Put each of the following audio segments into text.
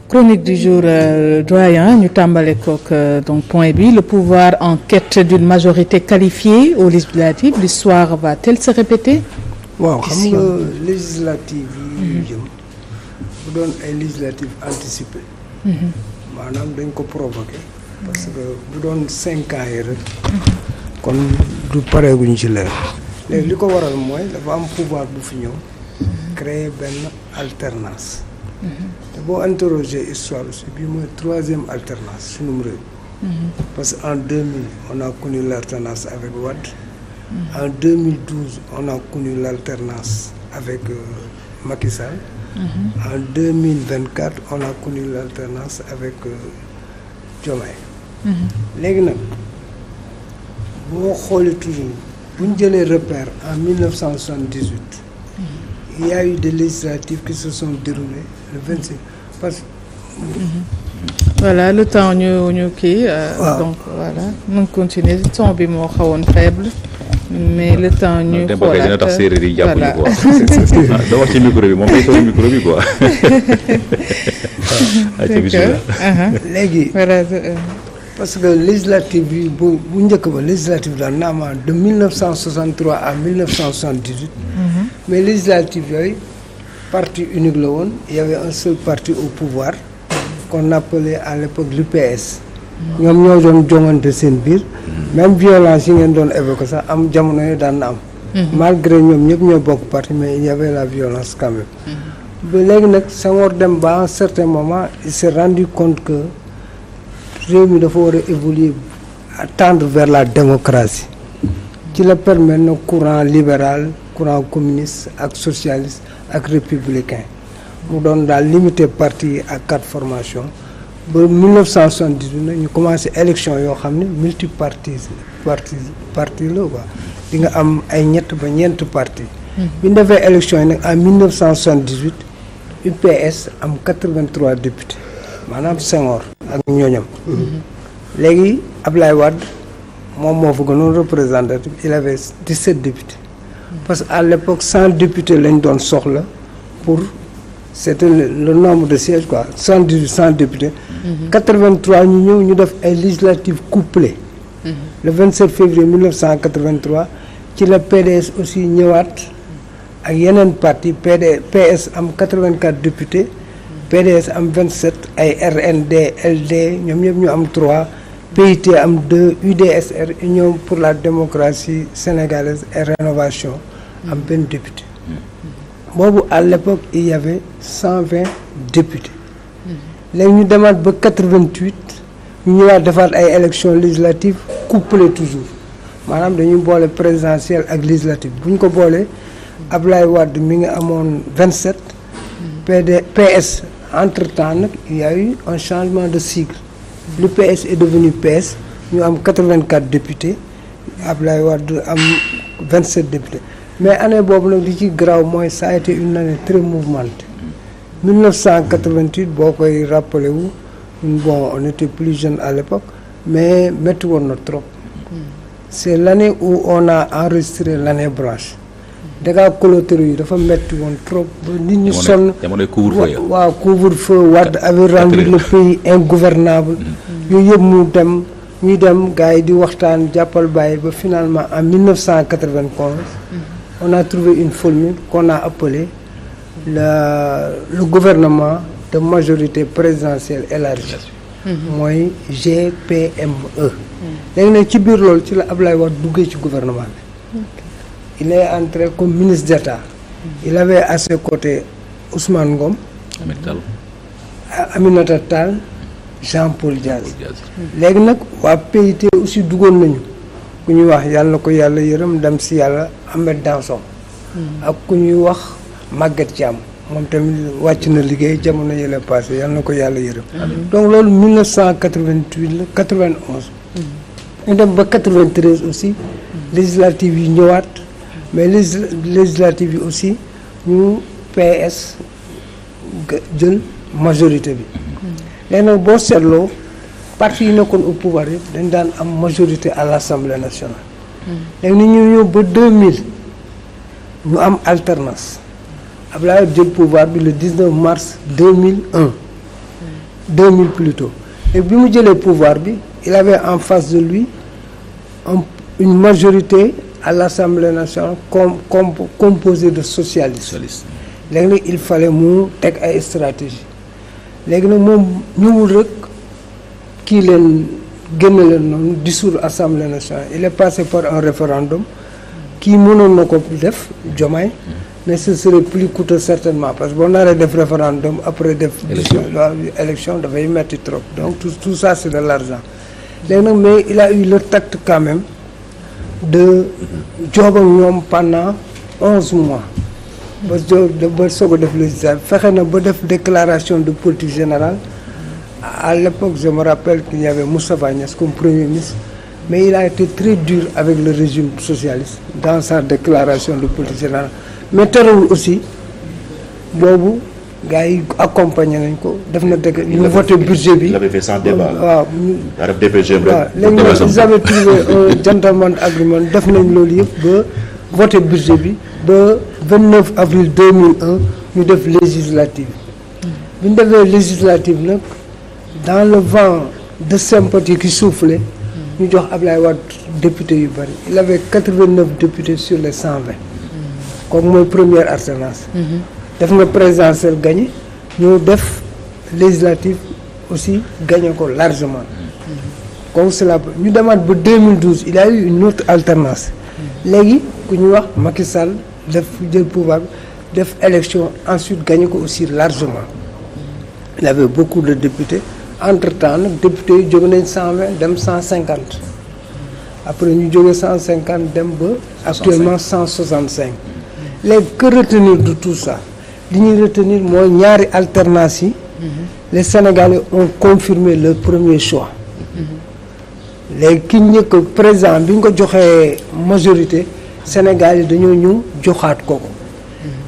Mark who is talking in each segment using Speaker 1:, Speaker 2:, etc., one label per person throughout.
Speaker 1: chronique du jour doyen ñu tàmbale kook donc point bi le pouvoir en quête d'une majorité qualifiée aux législatives l'histoire va-t-elle se répéter?
Speaker 2: waaw xam nga législative yi ñu jëm bu doon ay législative anticipée maanaam dañ ko provoqué parce que bu doon 5 ans yi rek kon du pareeguñ ci leer léegi li ko waral mooy dafa am pouvoir bu fi ñëw créer benn alternance te boo interroger histoire aussi bii mooy 3e alternance sunum réew parce que en 2000 on a connu l'alternance avec Wade en 2012 on a connu l'alternance avec Macky Sall en 2024 on a connu l'alternance avec Diomaye léegi nag boo xoolee toujours bu ñu jëlee repère en 1978 il y a eu des législatives qui se sont déroulées le 26 parce que
Speaker 1: voilà le temps ñu kii donc voilà ñu continuer son bi moo xawoon faible mais le temps ñu xoolaat
Speaker 3: dina tax séeréer yi jàpp ñu quoi doo wax ci micro bi moom day toog micro bi quoi
Speaker 2: léegi parce que législative bi bu njëkk ba législative daal na am de 1963 à 1978 mais législative yooyu parti unique la woon il y avait un seul parti au pouvoir qu'on appelait à l'époque l'UPS ñoom ñoo doon jongante seen biir même violence yi ngeen doon évoqué sax am jamono yi daan na am malgré ñoom ñëpp ñoo bokk parti mais il y avait la violence quand même ba léegi nag Senghor dem ba à un certain moment il s'est rendu compte que réew mi dafa war a évoluer tendre vers la démocratie ci la permettre na courant libéral courant communiste ak socialiste ak républicain mu doon daal limité parti yi ak 4 formations ba 1978 nag ñu commencé élection yoo xam ne parti la quoi di nga am ay ñett ba ñeent parti bi ñu defee élection yi nag en 1978 UPS am 83 députés maanaam Senghor ak ñooñam léegi Ablaye Wade moom moo fa gënoon représentatif il avait 17 députés parce que à l'époque 100 députés lañ doon soxla pour c'était le nombre de sièges quoi 100 députés 83 ñu ñëw ñu def ay législatives couplées le 27 février 1983 ci la PDS aussi ñëwaat ak yeneen parti PS am 84 députés PDS am 27 ay RND LD ñoom ñëpp ñu am 3 PIT am 2 UDSR Union pour la démocratie sénégalaise et rénovation am benn député boobu à l'époque il y avait 120 députés léegi ñu demaat ba 88 ñu ñëwaat defaat ay élections législatives couplées toujours maanaam dañuy boole présidentielle ak législative bu ñu ko boolee Ablaye Wade mi nga amoon 27 PS entre-temps nag il y a eu un changement de cycle le PS est devenu PS ñu am 84 députés Ablaye Wade am 27 députés mais année boobu nag li ci garaaw mooy ça a été une année très mouvementée 1988 boo koy rappelé wu bon on était plus jeunes à l'époque mais métti woon na trop c'est l'année où on a enregistré l'année blanche dégâts collatéraux yi dafa métti woon trop ba nit ñi sonn waaw couvre-feu Wade avait rendu le pays ingouvernable yooyu yëpp ñuy dem gars yi di waxtaan jàppal bàyyi ba finalement en 1991 on a trouvé une formule qu'on a appelée le gouvernement de majorité présidentielle élargie mooy GPME léegi nag ci biir loolu ci la Ablaye Wade duggee ci gouvernement bi il est entré comme ministre d'État il avait à ses côtés Ousmane Ngom Aminata Tall Jean-Paul Diaz léegi nag waa PIT aussi duggoon nañu ku ñuy wax yàlla na ko yàlla yërëm dem si yàlla Ahmed Danson ak ku ñuy wax Maguette Thiam moom tamit wàcc na liggéey jamono yële passé yàlla na ko yàlla yërëm donc loolu 1988 la 91 ñu dem ba 93 aussi législative yi ñëwaat mais législative yi aussi ñu PS jël majorité bi léegi nag boo seetloo parti yi nekkoon au pouvoir yëpp dañ daan am majorité à l'Assemblée nationale léegi ni ñu ñëw ba 2000 ñu am alternance Abdoulaye jël pouvoir bi le 19 mars 2001 2000 plutôt et bi mu jëlee pouvoir bi il avait en face de lui une majorité à l'Assemblée nationale composée de socialistes. léegi nag il fallait mu teg ay stratégie léegi nag moom ñëwul rek kii leen génne leen noonu dissoudre Assemblée nationale il est passé par un référendum kii mënoon na ko def Diomaye mais ce serait plus coûteux certainement parce que boo naree def référendum après def élection dafay metti trop donc tout ça c'est de l'argent léegi nag mais il a eu le tact quand même de job ak ñoom pendant 11 mois ba soog a def législative fexe na ba def déclaration de politique générale à l'époque je me rappelle qu'il y avait Moustapha Niasse comme premier ministre mais il a été très dur avec le régime socialiste dans sa déclaration de politique générale mais terewul aussi boobu gars yi accompagné nañ ko def na dëgg ñu voté budget bi.
Speaker 3: il avait fait sans débat.
Speaker 2: waaw
Speaker 3: DPG
Speaker 2: waaw léegi nag ils avaient trouvé un gentleman agreement def nañ loolu yëpp ba voté budget bi ba 29 avril 2001 ñu def législative bi ñu defee législative nag dans le vent de sympathie qui soufflait ñu jox Ablaye Wade député yu bari il avait 89 députés sur les 120 comme mooy première alternance def nga présidentielle gagné ñu def législative aussi gagné ko largement comme cela ñu demaat ba 2012 il y a eu une autre alternance léegi ku ñu wax Macky Sall def jël pouvoir def élection ensuite gagné ko aussi largement il y avait beaucoup de députés entre-temps nag députés yi jóge nañ 120 dem 150 après ñu jóge 150 dem ba actuellement 165 léegi que retenir de tout ça li ñuy retenir mooy ñaari alternance yi les Sénégalais ont confirmé leur premier choix léegi ki njëkk président bi nga ko joxee majorité Sénégal yi dañoo ñëw joxaat ko ko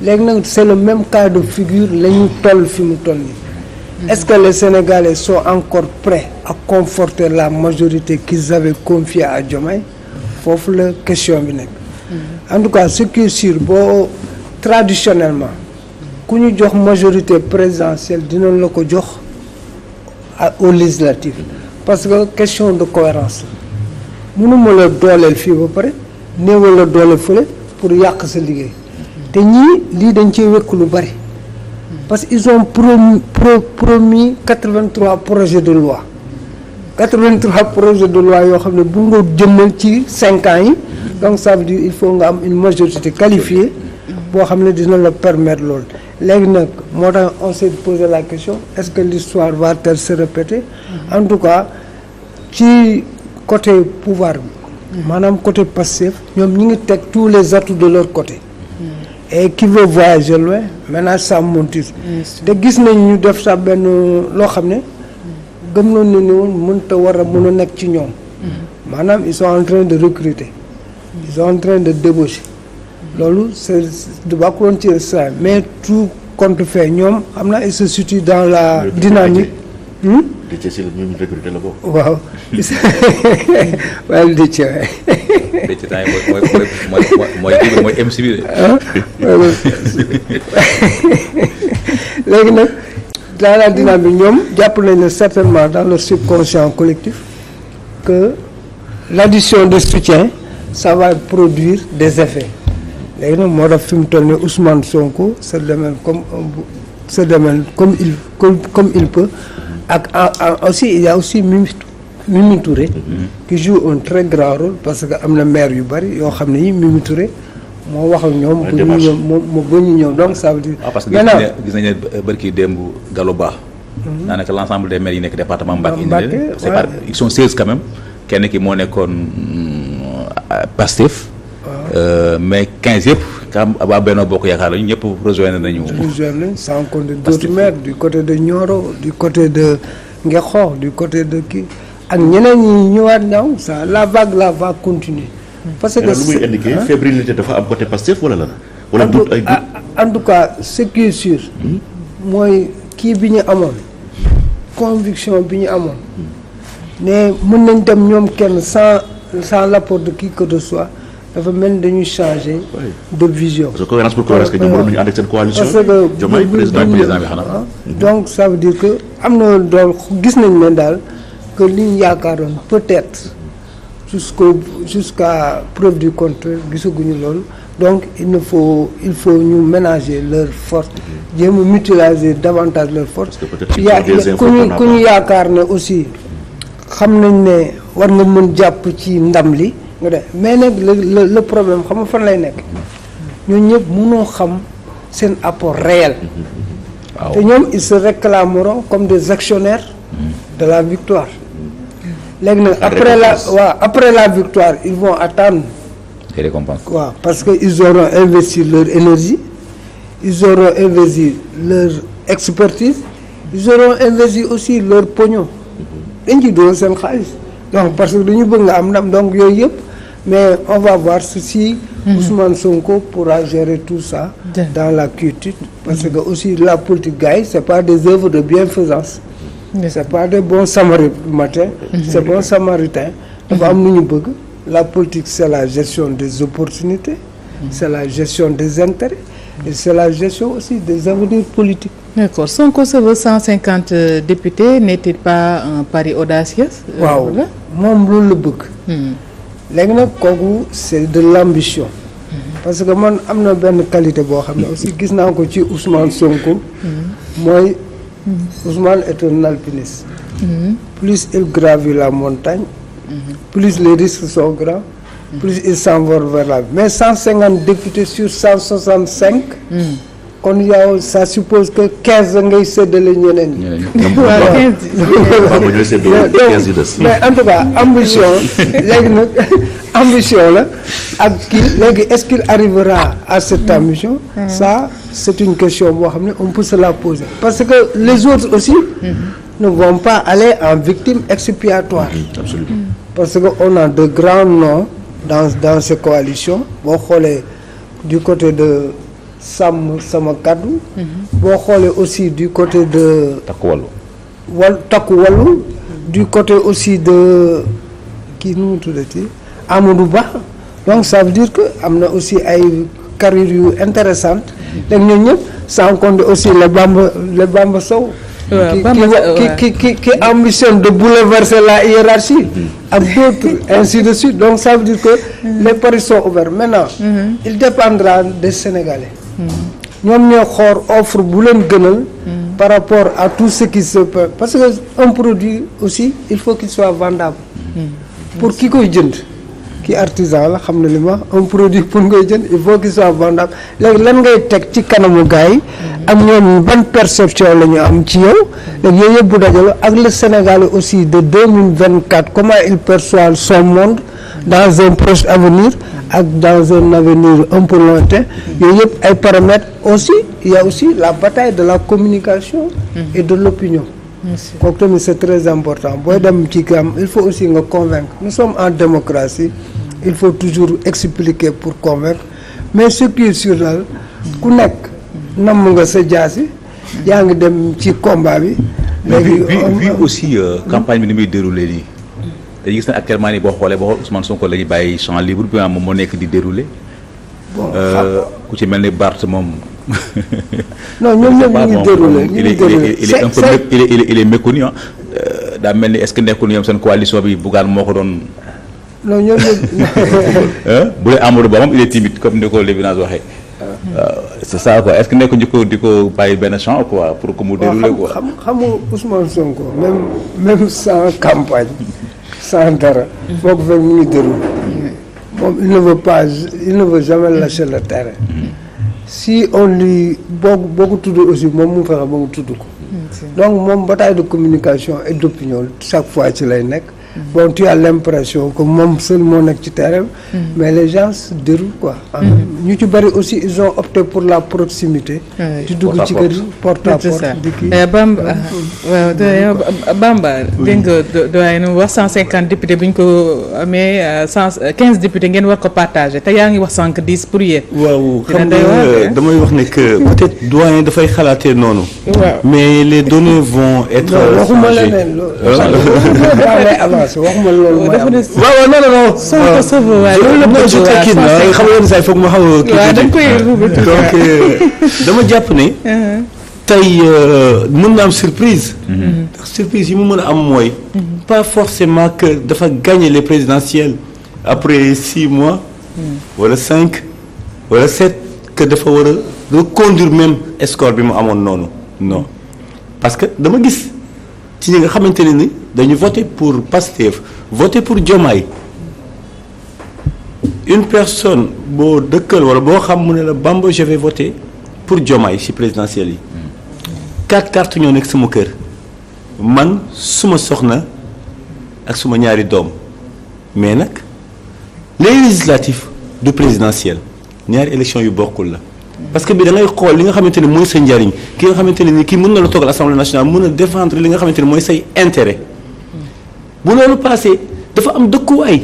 Speaker 2: léegi nag c'est le même cas de figure la ñu toll fi mu toll nii est-ce que les Sénégalais sont encore prêts à conforter la majorité qu'ils avaient confiée à Diomaye foofu la question bi nekk en tout cas ce qui est sûr boo traditionnellement ku ñu jox majorité présidentielle dinañ la ko jox aux législatives parce que question de cohérence la mënuma la dooleel fii ba pare néewal la doole fële pour yàq sa liggéey te ñii lii dañ cee wekk lu bari parce qu'ils ont promis 83 projets de loi 83 projets de loi yoo xam ne bu nga jëmmal ci 5 ans yi donc ça veut dire il faut nga am une majorité qualifiée boo xam ne dina la permettre loolu léegi nag moo tax on s'est posé la question est-ce que l'histoire va-t-elle se répéter en tout cas ci côté pouvoir bi maanaam côté Pastef ñoom ñi ngi teg tous les atouts de leur côté et qui veut voyager loin maintenant ça monte te gis nañ ñu def sax benn loo xam ne gëm noon ne ni woon mënta war a mën a nekk ci ñoom maanaam ils sont en train de recruter ils sont en train de débaucher loolu c'est du bàkkuloon ci ça mais tout compte fait ñoom xam naa il se situe dans la dynamique
Speaker 3: Déthié si ñu recruté la bokk.
Speaker 2: waaw waaye Déthié waay
Speaker 4: Déthié temps yi mooy MC bi de.
Speaker 2: léegi nag dans la dynamique ñoom jàpp nañ ne certainement dans le subconscient collectif que l'addition de soutien ça va produire des effets léegi nag moo tax fi mu toll nii Ousmane Sonko se démène comme il peut ak aussi il y a aussi Mimi Touré qui joue un très grand rôle parce que am na maire yu bari yoo xam ne yi Mimi Touré moo wax ak ñoom bu ñu ñëw moo ba ñu ñëw donc ça veut dire
Speaker 4: parce que gis nañu ne barki démb Gallo Ba daanaka l'ensemble des maires yi nekk département Mbacké c'est pas ils sont 16 quand même kenn ki moo nekkoon Pastef mais 15 yëpp kam waa Benno Bokk Yaakaar lañu ñëpp rejoindre nañu
Speaker 2: sans compter d'autres maires du côté de Nioro du côté de Ngexoox du côté de kii ak ñeneen ñi ñëwaat ñaaw ça la vague va continuer parce que
Speaker 3: lu muy indiqué fébrilité dafa am côté Pastef wala lan wala doute ay doute
Speaker 2: en tout cas ce qui est sûr mooy kii bi ñu amoon conviction bi ñu amoon ne mën nañ dem ñoom kenn sans l'apport de qui que ce soit dafa mel ni dañuy changer de vision.
Speaker 3: parce que cohérence pour cohérence que ñoom waroon nañu ànd ak seen coalition.
Speaker 2: parce que
Speaker 3: Diomaye président bi xanaa.
Speaker 2: donc ça veut dire que am na dool gis nañ ne daal que li ñu yaakaaroon peut-être jusqu'à preuve du contraire gisaguñu loolu donc il faut ñu ménager leurs forces jéem a mutualiser davantage leurs forces ku ñu yaakaar ne aussi xam nañ ne war nga mën jàpp ci ndam li nga def mais nag le problème xam nga fan lay nekk ñooñu ñëpp mënoo xam seen apport réel te ñoom ils se réclameront comme des actionnaires de la victoire léegi nag après la victoire ils vont attendre
Speaker 4: des récompenses
Speaker 2: parce que ils auront investi leur énergie ils auront investi leur expertise ils auront investi aussi leur pognon dañ ci doon seen xaalis donc parce que dañu bëgg nga am ndam donc yooyu yëpp mais on va voir si Ousmane Sonko pourra gérer tout ça dans la quiétude parce que aussi la politique gars yi c'est pas des œuvres de bienfaisance c'est pas des bons samaritains c'est bons samaritains dafa am lu ñu bëgg la politique c'est la gestion des opportunités c'est la gestion des intérêts et c'est la gestion aussi des avenirs politiques.
Speaker 1: D'accord. Sonko se veut 150 députés, n'est-il pas un pari audacieux?
Speaker 2: waaw moom loolu la bëgg. léegi nag kooku c'est de l'ambition. parce que man am na benn qualité boo xam ne aussi gis naa ko ci Ousmane Sonko. mooy Ousmane est un alpiniste. plus il gravit la montagne. plus les risques sont grands. plus il s'envole vers la mais 150 députés sur 165. kon yow ça suppose que 15 ngay séddale ñeneen ñi. mais en tout cas ambition léegi nag ambition la ak kii léegi est-ce qu'il arrivera à cette ambition. ça c'est une question boo xam ne on peut se la poser parce que les autres aussi. ne vont pas aller en victime expiatoire.
Speaker 4: Absolument.
Speaker 2: parce que on a de grands noms dans ces coalitions boo xoolee du côté de Sàmm Sama Kàddu. boo xoolee aussi du côté de. Takku Wallu du côté aussi de kii nu mu tuddati Amadou Ba donc ça veut dire que am na aussi ay carrières yu intéressantes léegi ñooñu ñëpp sans compter aussi le Bamba Sow. qui ambitionne de bouleverser la hiérarchie ak d'autres ainsi de suite donc ça veut dire que les paris sont ouverts maintenant il dépendra des Sénégalais ñoom ñoo xool offre bu leen gënal par rapport à tout ce qui se peut parce que un produit aussi il faut qu'il soit vendable pour ki koy jënd ki artisan la xam na li ma un produit pour ngay jënd il faut qu'il soit vendable léegi lan ngay teg ci kanamu gars yi ak ñoom ban perception la ñu am ci yow léegi yooyu yëpp bu dajaloo ak le Sénégalais aussi de 2024 comment il perçoit son monde dans un proche avenir ak dans un avenir un peu lointain yooyu yëpp ay paramètres aussi il y a aussi la bataille de la communication et de l'opinion kooku tamit c'est très important booy dem ci kam il faut aussi nga convaincre nous sommes en démocratie il faut toujours expliquer pour convaincre mais ce qui est sûr daal ku nekk namm nga sa jaasi yaa ngi dem ci combat bi léegi
Speaker 4: puis aussi campagne bi ni muy déroulé nii dañuy gis ne actuellement nii boo xoolee Ousmane Sonko la ñuy bàyyi champ libre bi moom moo nekk di déroulé ku ci mel ni Barth moom
Speaker 2: non ñoom ñëpp ñu ngi déroulé
Speaker 4: il est méconnu daa mel ni est-ce que nekkul ñoom seen coalition bi Bougane moo ko doon.
Speaker 2: non ñoom ñëpp.
Speaker 4: bu dee Amadou Ba moom il est timide comme ni ko Lévinas waxee. c'est ça quoi est-ce que nekkul di ko bàyyi benn champ quoi pour que mu déroulé quoi.
Speaker 2: xam nga Ousmane Sonko même sans campagne sans dara. boo ko fekk mu ngi déroulé. moom il ne veut jamais lâcher le terrain. si on lui boo ko tudd aussi moom mu fexe ba mu tudd ko donc moom bataille de communication et d'opinion chaque fois ci lay nekk bon tu as l'impression que moom seul moo nekk ci terrain mais les gens se déroulent quoi ñu ci bari aussi ils ont opté pour la proximité di dugg ci kër porte à porte di kii
Speaker 1: Bamba waaw Bamba dégg nga doyen nu wax 150 députés bu ñu ko amee 15 députés ngeen war ko partager te yaa ngi wax 10 pour yéen
Speaker 5: waaw xam nga damay wax ne que peut-être doyen dafay xalaatee noonu mais les données vont être
Speaker 2: waxuma leneen waxuma loolu mooy am
Speaker 5: waaw non
Speaker 1: Sonko sa va waaye
Speaker 5: loolu la xam nga yenn saa yi foog ma xaw a
Speaker 1: waaw dañ koy
Speaker 5: donc dama jàpp ne tey mën na am surprise. ndax surprise yi mu mën a am mooy. pas forcément que dafa gagner les présidentielles après 6 mois. wala 5 wala 7 que dafa war a reconduire même score bi mu amoon noonu non parce que dama gis ci ñi nga xamante ne ni dañu voter pour Pastef voter pour Diomaye une personne boo dëkkal wala boo xam mu ne la Bamba je vais voter pour Diomaye ci présidentielle yi 4 cartes ñoo nekk sama kër man suma soxna ak suma ñaari doom mais nag les législatifs du présidentiel ñaari élection yu bokkul la parce que bi da ngay xool li nga xamante ne mooy sa njariñ ki nga xamante ne ni kii mën na la toogal assemblée nationale mën a défendre li nga xamante ne mooy say intérêt bu loolu passé dafa am dëkkuwaay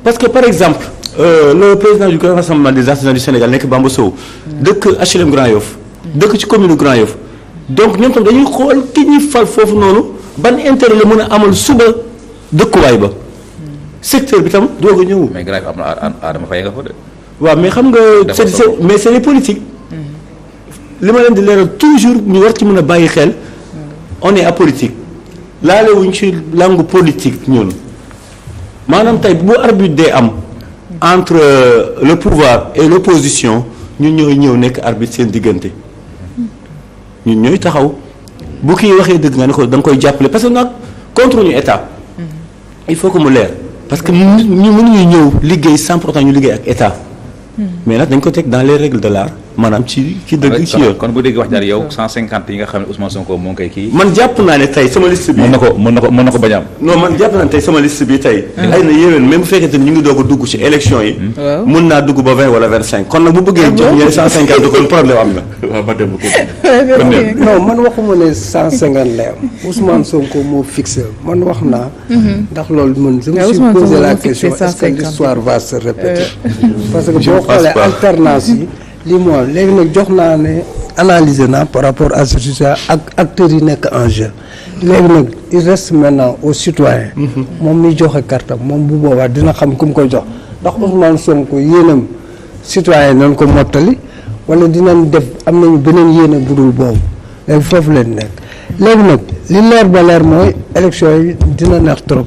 Speaker 5: parce que par exemple le président du grand rassemblement des artisans du Sénégal nekk Bamba Sow dëkk HLM Grand Yoff dëkk ci commune Grand Yoff donc ñoom tam dañuy xool ki ñuy fal foofu noonu ban intérêt la mën a amal suba dëkkuwaay ba secteur bi tam doog a ñëw.
Speaker 4: mais Grand Yoff am na Adama Faye nga fa de.
Speaker 5: waaw mais xam nga mais c'est les politiques li ma leen di leeral toujours ñu war ci mën a bàyyi xel on est apolitique laale wuñ ci langue politique ñun maanaam tey bu arbitre dee am entre le pouvoir et l'opposition ñun ñooy ñëw nekk arbitre seen diggante ñun ñooy taxaw bu kii waxee dëgg nga ne ko da nga koy jàppale parce que nag contre ñu état il faut que mu leer parce que ñu mënuñu ñëw liggéey sans pourtant ñu liggéey ak état mais nag dañ ko teg dans les règles de l'art maanaam ci dëgg ci yoon.
Speaker 4: kon bu dégg wax jaar yow 150 yi nga xam ne Ousmane Sonko moo ngi koy kii.
Speaker 5: man jàpp naa ne tey sama liste bi.
Speaker 4: mën na ko bañ a am.
Speaker 5: non man jàpp naa ne tey sama liste bi tey. ay na yéwén même bu fekkente ni ñu ngi doog a dugg ci élection yi.
Speaker 1: waaw
Speaker 5: mën naa dugg ba 20 wala 25 kon nag bu bëggee jox ñeneen 150 kon problème am na.
Speaker 3: waaw ba dem ko.
Speaker 2: non man waxuma ne 150 lay am Ousmane Sonko moo fixé man wax naa. ndax loolu man je me suis posé la question est-ce que l'histoire va se répéter. parce que boo xoolee alternance yi. lii moo léegi nag jox naa ne analyser naa par rapport à ce sujet ak acteurs yi nekk en jeu léegi nag il reste maintenant aux citoyens moom miy joxe carte moom bu boobaa dina xam ku mu koy jox ndax Ousmane Sonko yéenam citoyen nañ ko mottali wala dinañ def am nañu beneen yéene budul boobu léegi foofu leen nekk léegi nag li leer ba leer mooy élection yi dina neex trop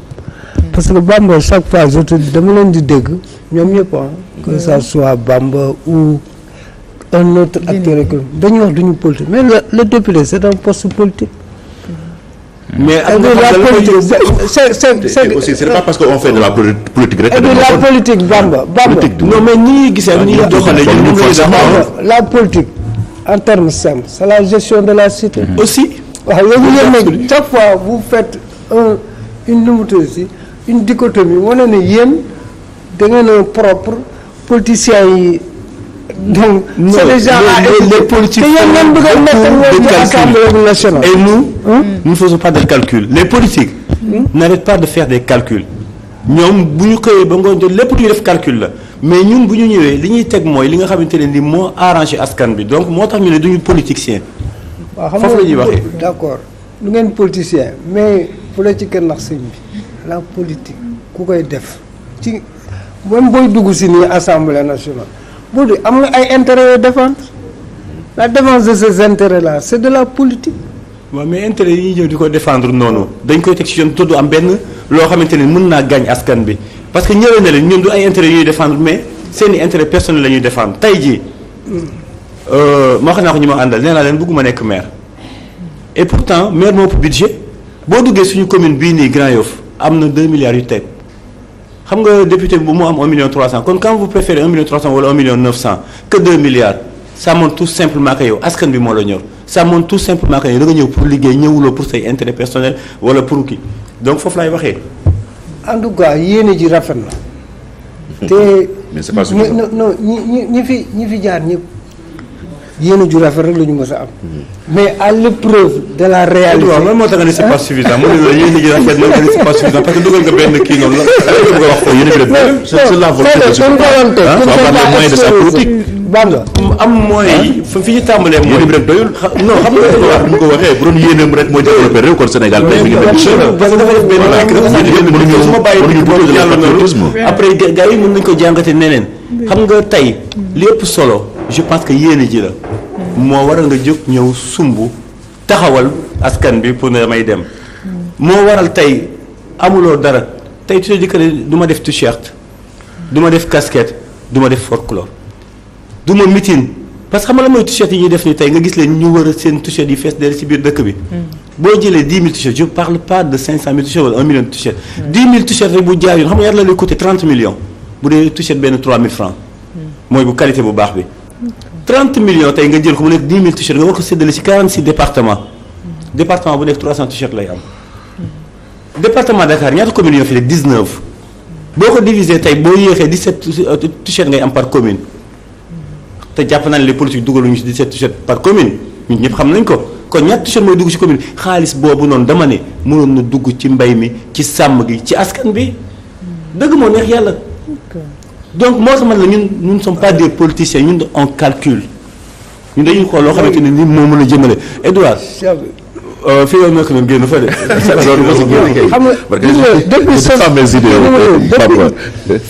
Speaker 2: parce que Bamba chaque fois dama leen di dégg ñoom ñëpp que ça soit Bamba ou un autre acteur économique dañuy wax duñu politique mais le député c'est un poste politique.
Speaker 5: mais ak
Speaker 2: la politique
Speaker 3: c'est aussi c'est pas parce que on fait de la politique rek.
Speaker 2: la politique Bamba.
Speaker 5: non mais ñi gisee ni ñu doxalee
Speaker 2: la politique en termes simples c'est la gestion de la cité.
Speaker 5: aussi.
Speaker 2: waaw léegi yéen nag chaque fois vous faites une dichotomie wane ne yéen da ngeen a propre politiciens yi. donc c'est des gens
Speaker 5: les politiques et nous ne faisons pas de calcul les politiques n'arrêtent pas de faire des calculs ñoom bu ñu xëyee ba ngoon jot lépp lu ñu def calcul la mais ñun bu ñu ñëwee li ñuy teg mooy li nga xamante ne ni moo arrangé askan bi donc moo tax ñu ne duñu politicien
Speaker 2: waaw xam
Speaker 5: foofu la ñuy waxee
Speaker 2: d'accord lu ngeen politicien mais fu la ci kër nax sëñ bi la politique ku koy def ci même booy dugg si nii assemblée nationale boo di am nga ay intérêts yoo défendre la défense de ces intérêts là c'est de la politique.
Speaker 5: waaw mais intérêt yi ñuy ñëw di ko défendre noonu dañ koy teg ci yoon tudd am benn loo xamante ne mën naa gaañ askan bi parce que ñëwee na leen ñoom du ay intérêt yu ñuy défendre mais seeni intérêt personnel la ñuy défendre tey jii moo xam naa ko ñu ma àndal nee naa leen bëgguma nekk maire et pourtant maire moo ëpp budget boo duggee suñu commune bii nii Grand Yoff am na 2 milliards yu teg xam nga député bu mu am 1 million 300 kon quand vous préférez 1 million 300 wala 1 million 900 que 2 milliards ça montre tout simplement que yow askan bi moo la ñor ça montre tout simplement que yow da nga ñëw pour liggéey ñëwuloo pour say intérêt personnel wala pour kii donc foofu laay waxee.
Speaker 2: en tout cas yéene ji rafet na. te
Speaker 3: mais c'est pas suffisant.
Speaker 2: non ñi fi jaar ñëpp yéene ju rafet rek la ñu mës a am. mais à l'épreuve de la réalité.
Speaker 5: waaw loolu moo tax nga ni c'est pas suffisant mu ne la yéene ji rafet na nga ni c'est pas suffisant parce que dugal nga benn kii noonu la nga bëgg a wax foofu yéen a ngi def.
Speaker 3: c'est la volonté de sa politique.
Speaker 2: Bamba
Speaker 5: am moyens yi fi ñu tàmbalee mooy
Speaker 3: yéen rek doyul.
Speaker 5: non xam nga
Speaker 3: bu ko waxee bu doon yéenam rek moo développé réew kon Sénégal tey mi ngi dem.
Speaker 5: parce que dafa def benn su ma bàyyi yàlla noonu après gars yi mën nañu ko jàngate neneen xam nga tey li ëpp solo je pense que yéene ji la moo waral nga jóg ñëw sumb taxawal askan bi pour ne damay dem moo waral tey amuloo dara tey tu te dis que du ma def t-shirt du ma def casquette du ma def folklore du ma meeting parce que xam nga la mooy t-shirt yi ñuy def ni tey nga gis leen ñu war a seen t-shirt yi fees del ci biir dëkk bi boo jëlee 10 000 t-shirts je parle pas de 500 000 t-shirts wala 1 million de t-shirts 10 000 t-shirts rek bu jaar yoon xam nga yàlla la lay coûter 30 millions bu dee t-shirt benn 3 000 francs mooy bu qualité bu baax bi 30 millions tey nga jël ko mu nekk 10 000 t-shirts nga war ko séddale ci 46 départements département bu nekk 300 t-shirts lay am département Dakar ñaata communes yoo fi nekk 19 boo ko diviser tey boo yéexee 17 t-shirts ngay am par commune te jàpp naa ne les politiques dugaluñu ci 17 t-shirts par commune ñun ñëpp xam nañ ko kon ñaata t-shirt mooy dugg ci commune xaalis boobu noonu dama ne mënoon na dugg ci mbay mi ci sàmm gi ci askan bi dëgg moo neex yàlla donc moo tax man la ñun nous ne sommes pas des politiciens ñun on calcule ñun dañuy xool loo xamante ne ni moo mën a jëmale Edouard fii yow nekk na génn fa de.
Speaker 2: xam nga depuis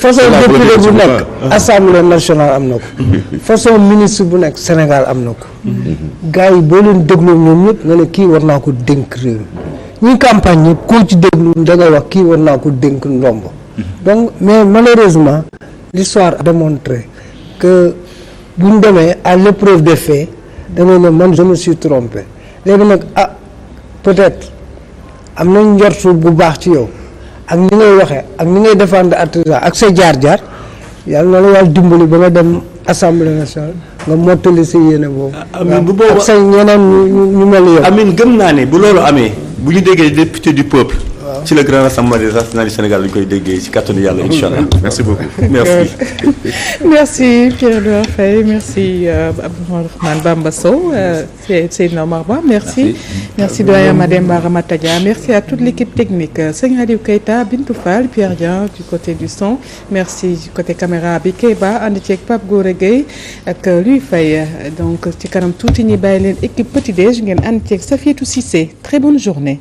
Speaker 2: façon député bu nekk assemblée nationale am na ko façon ministre bu nekk Sénégal am na ko gars yi boo leen dégloo ñoom ñëpp nga ne kii war naa ko dénk réew mi ñuy campagne ñëpp koo ci déglu da ngay wax kii war naa ko dénk ndombo donc mais malheureusement l'histoire a démontré que bu ñu demee à l'épreuve des faits da ngay ne man je me suis trompé léegi nag peut-être am nañ njortu bu baax ci yow ak ni ngay waxee ak ni ngay défendre artisan ak sa jaar-jaar yàlla na la yàlla dimbali ba nga dem assemblée nationale nga mottali sa yéene boobu.
Speaker 5: amiin bu boobu
Speaker 2: ak say ñeneen ñu mel ni yow.
Speaker 5: amiin gëm naa ne bu loolu amee bu ñu déggee député du peuple. ci le grand rassemblement des nationales du Sénégal lañu koy déggee ci kàttanu yàlla incha allah.
Speaker 3: merci beaucoup.
Speaker 5: merci.
Speaker 1: merci Pierre-Edouard Faye merci Abdourahmane Bamba Sow Seydina Omar Ba merci. merci doyen Mademba Ramata Dia merci à toute l'équipe technique Serigne Aliou Keita Bintou Fall Pierre Dieng du côté du son merci du côté caméra bi Keba ànd ceeg Pape Gora Gueye ak Louis Faye donc ci kanam tuuti ñi bàyyi leen équipe Petit Déj ngeen ànd ceeg Safiatou Cissé très bonne journée.